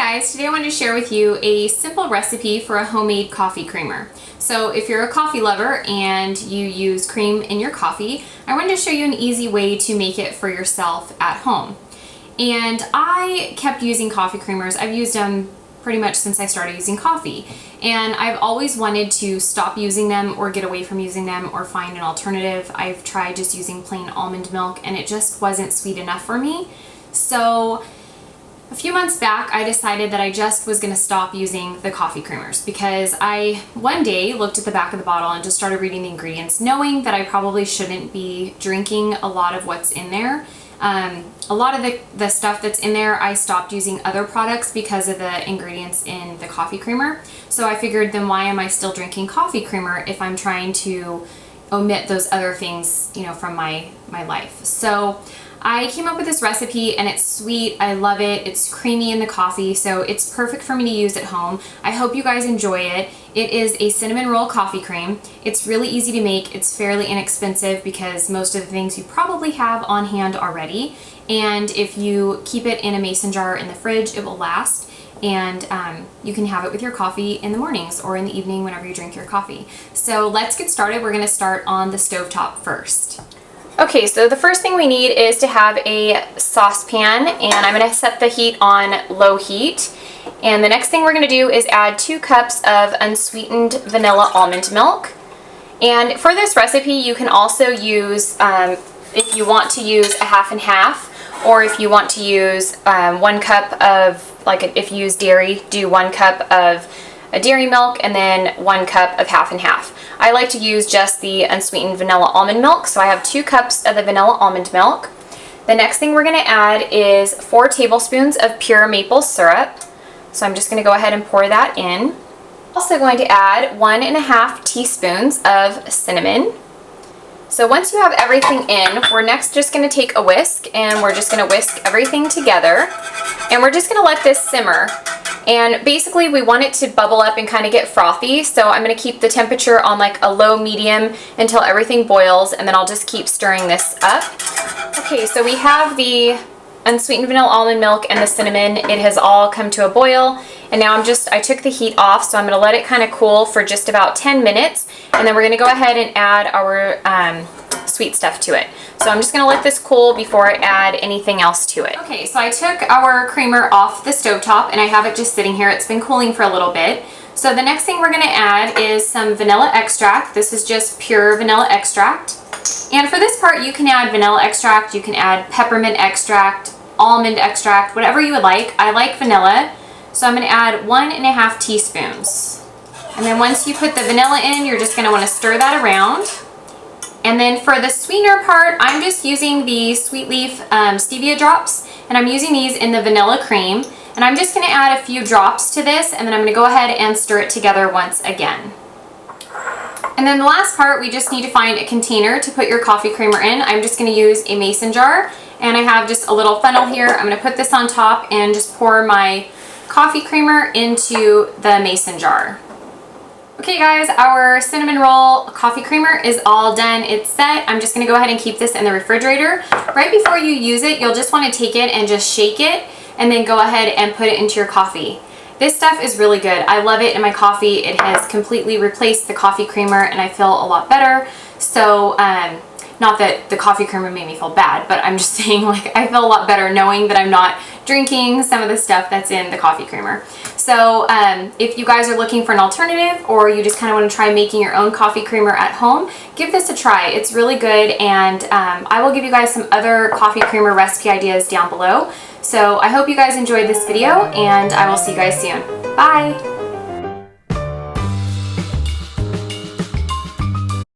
guys, today I wanted to share with you a simple recipe for a homemade coffee creamer. So if you're a coffee lover and you use cream in your coffee, I wanted to show you an easy way to make it for yourself at home. And I kept using coffee creamers. I've used them pretty much since I started using coffee. And I've always wanted to stop using them or get away from using them or find an alternative. I've tried just using plain almond milk and it just wasn't sweet enough for me. So a few months back, I decided that I just was going to stop using the coffee creamers because I one day looked at the back of the bottle and just started reading the ingredients, knowing that I probably shouldn't be drinking a lot of what's in there. A lot of the stuff that's in there, I stopped using other products because of the ingredients in the coffee creamer. So I figured, then why am I still drinking coffee creamer if I'm trying to omit those other things, from my life? So I came up with this recipe and it's sweet. I love it. It's creamy in the coffee, so it's perfect for me to use at home. I hope you guys enjoy it. It is a cinnamon roll coffee cream. It's really easy to make. It's fairly inexpensive because most of the things you probably have on hand already. And if you keep it in a mason jar in the fridge, it will last. And you can have it with your coffee in the mornings or in the evening whenever you drink your coffee. So let's get started. We're gonna start on the stovetop first. Okay, so the first thing we need is to have a saucepan, and I'm going to set the heat on low heat. And the next thing we're going to do is add 2 cups of unsweetened vanilla almond milk. And for this recipe, you can also use, if you want to use a half and half, or if you want to use 1 cup of, if you use dairy, do 1 cup of a dairy milk and then 1 cup of half and half. I like to use just the unsweetened vanilla almond milk, so I have 2 cups of the vanilla almond milk. The next thing we're going to add is 4 tablespoons of pure maple syrup. So I'm just going to go ahead and pour that in. Also going to add 1.5 teaspoons of cinnamon. So once you have everything in, we're next just going to take a whisk and we're just going to whisk everything together. And we're just going to let this simmer. And basically we want it to bubble up and kind of get frothy, so I'm going to keep the temperature on a low medium until everything boils, and then I'll just keep stirring this up. Okay, so we have the unsweetened vanilla almond milk and the cinnamon. It has all come to a boil, and now I took the heat off, so I'm going to let it kind of cool for just about 10 minutes, and then we're going to go ahead and add our sweet stuff to it. So I'm just going to let this cool before I add anything else to it. Okay, so I took our creamer off the stovetop and I have it just sitting here. It's been cooling for a little bit. So the next thing we're going to add is some vanilla extract. This is just pure vanilla extract. And for this part, you can add vanilla extract, you can add peppermint extract, almond extract, whatever you would like. I like vanilla, so I'm going to add 1.5 teaspoons. And then once you put the vanilla in, you're just going to want to stir that around. And then for the sweetener part, I'm just using the Sweet Leaf stevia drops, and I'm using these in the vanilla cream. And I'm just going to add a few drops to this, and then I'm going to go ahead and stir it together once again. And then the last part, we just need to find a container to put your coffee creamer in. I'm just going to use a mason jar, and I have just a little funnel here. I'm going to put this on top and just pour my coffee creamer into the mason jar. Okay guys, our cinnamon roll coffee creamer is all done. It's set. I'm just going to go ahead and keep this in the refrigerator. Right before you use it, you'll just want to take it and just shake it and then go ahead and put it into your coffee. This stuff is really good. I love it in my coffee. It has completely replaced the coffee creamer and I feel a lot better. So, not that the coffee creamer made me feel bad, but I'm just saying I feel a lot better knowing that I'm not drinking some of the stuff that's in the coffee creamer. So if you guys are looking for an alternative or you just kind of want to try making your own coffee creamer at home, give this a try. It's really good, and I will give you guys some other coffee creamer recipe ideas down below. So I hope you guys enjoyed this video, and I will see you guys soon. Bye!